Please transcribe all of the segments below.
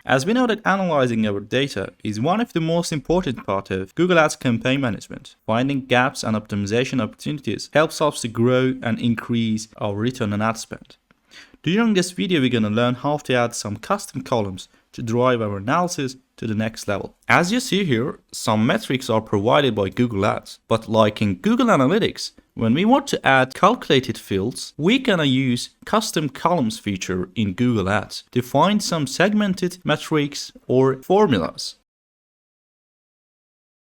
As we know that analyzing our data is one of the most important parts of Google Ads campaign management. Finding gaps and optimization opportunities helps us to grow and increase our return on ad spend. During this video, we're going to learn how to add some custom columns to drive our analysis to the next level. As you see here, some metrics are provided by Google Ads, but like in Google Analytics, when we want to add calculated fields, we're gonna use custom columns feature in Google Ads to find some segmented metrics or formulas.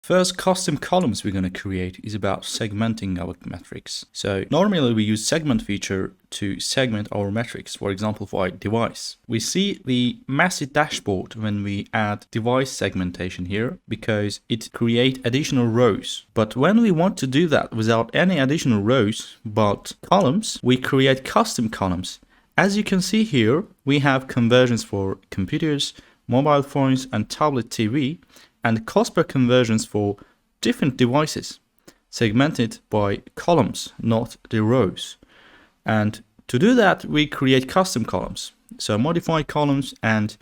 First custom columns we're going to create is about segmenting our metrics. So normally we use segment feature to segment our metrics, for example, for device. We see the massive dashboard when we add device segmentation here because it creates additional rows. But when we want to do that without any additional rows but columns, we create custom columns. As you can see here, we have conversions for computers, mobile phones, and tablet TV, and cost per conversions for different devices, segmented by columns, not the rows. And to do that, we create custom columns. So modify columns and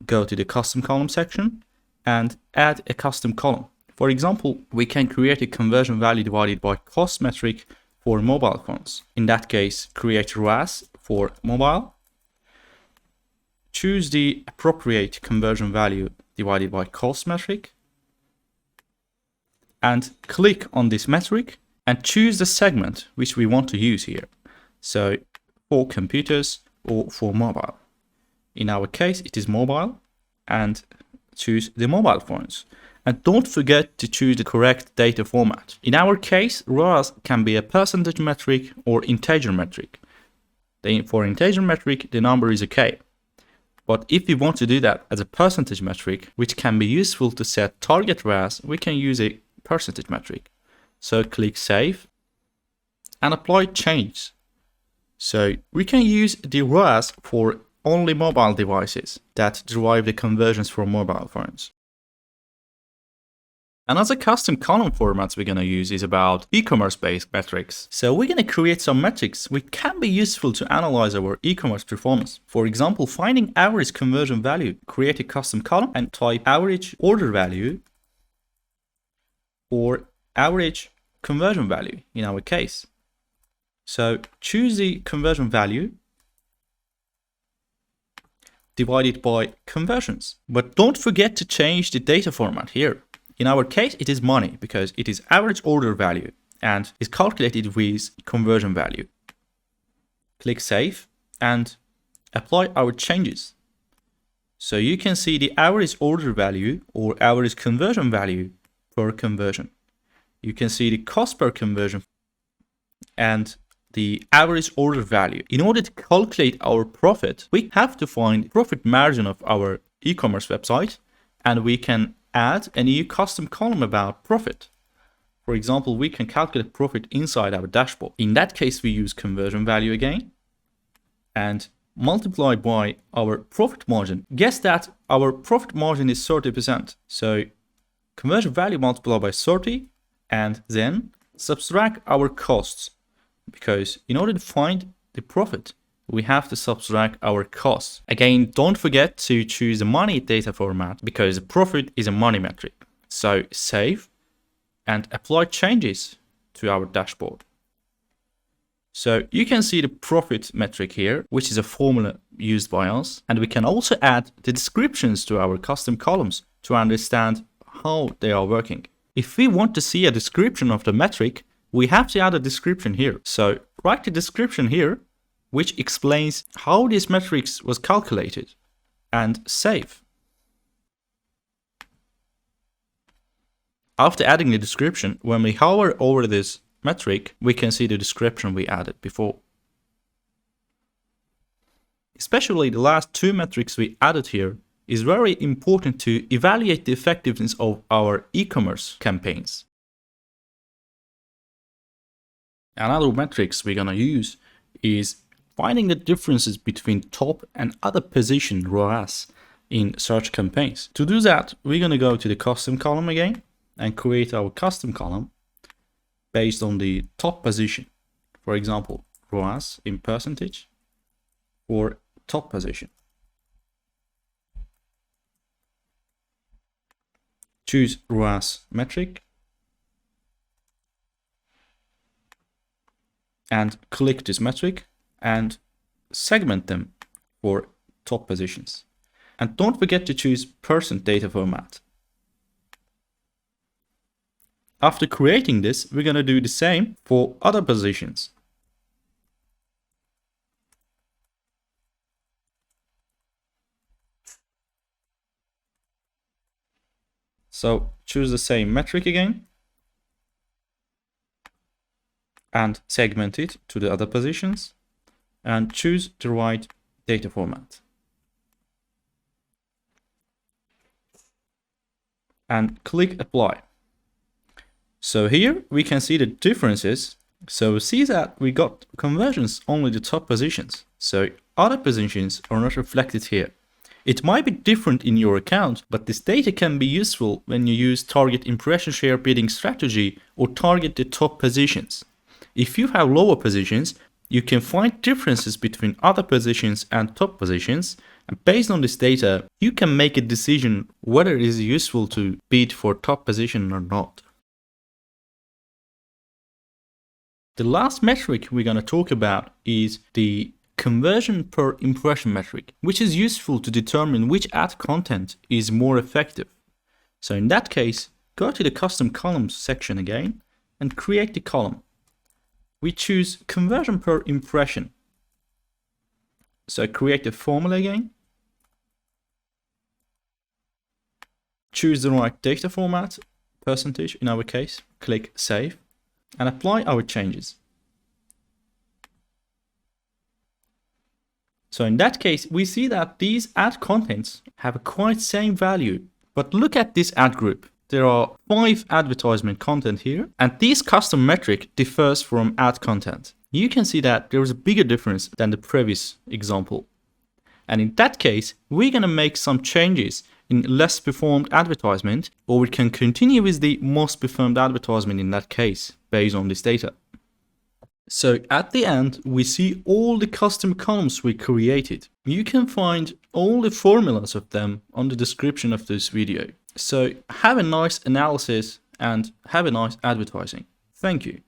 go to the custom column section and add a custom column. For example, we can create a conversion value divided by cost metric for mobile phones. In that case, create ROAS for mobile. Choose the appropriate conversion value divided by cost metric and click on this metric and choose the segment which we want to use here. So for computers or for mobile. In our case, it is mobile, and choose the mobile phones. And don't forget to choose the correct data format. In our case, ROAS can be a percentage metric or integer metric. For integer metric, the number is okay. But if we want to do that as a percentage metric, which can be useful to set target ROAS, we can use a percentage metric. So click Save and apply change. So we can use the ROAS for only mobile devices that derive the conversions from mobile phones. Another custom column formats we're going to use is about e-commerce based metrics. So we're going to create some metrics which can be useful to analyze our e-commerce performance. For example, finding average conversion value. Create a custom column and type average order value or average conversion value in our case. So choose the conversion value divided by conversions. But don't forget to change the data format here. In our case, it is money because it is average order value and is calculated with conversion value. Click Save and apply our changes. So you can see the average order value or average conversion value per conversion. You can see the cost per conversion and the average order value. In order to calculate our profit, we have to find profit margin of our e-commerce website, and we can add a new custom column about profit. For example, we can calculate profit inside our dashboard. In that case, we use conversion value again and multiply by our profit margin. Guess that our profit margin is 30%. So conversion value multiplied by 30 and then subtract our costs, because in order to find the profit, we have to subtract our costs. Again, don't forget to choose the money data format because profit is a money metric. So save and apply changes to our dashboard. So you can see the profit metric here, which is a formula used by us. And we can also add the descriptions to our custom columns to understand how they are working. If we want to see a description of the metric, we have to add a description here. So write the description here, which explains how this metrics was calculated, and save. After adding the description, when we hover over this metric, we can see the description we added before. Especially the last two metrics we added here is very important to evaluate the effectiveness of our e-commerce campaigns. Another metrics we're gonna use is finding the differences between top and other position ROAS in search campaigns. To do that, we're going to go to the custom column again and create our custom column based on the top position. For example, ROAS in percentage or top position. choose ROAS metric, and click this metric and segment them for top positions. And don't forget to choose % data format. After creating this, we're going to do the same for other positions. So choose the same metric again and segment it to the other positions and choose the right data format. And click apply. So here we can see the differences. So see that we got conversions only the top positions. So other positions are not reflected here. It might be different in your account, but this data can be useful when you use target impression share bidding strategy or target the top positions. If you have lower positions, you can find differences between other positions and top positions, and based on this data, you can make a decision whether it is useful to bid for top position or not. The last metric we're going to talk about is the conversion per impression metric, which is useful to determine which ad content is more effective. So in that case, go to the custom columns section again and create the column. We choose conversion per impression. So create the formula again. Choose the right data format, percentage in our case, click save and apply our changes. So in that case, we see that these ad contents have a quite same value. But look at this ad group. There are 5 advertisement content here, and this custom metric differs from ad content. You can see that there is a bigger difference than the previous example. And in that case, we're going to make some changes in less performed advertisement, or we can continue with the most performed advertisement in that case, based on this data. So at the end, we see all the custom columns we created. You can find all the formulas of them on the description of this video. So have a nice analysis and have a nice advertising. Thank you.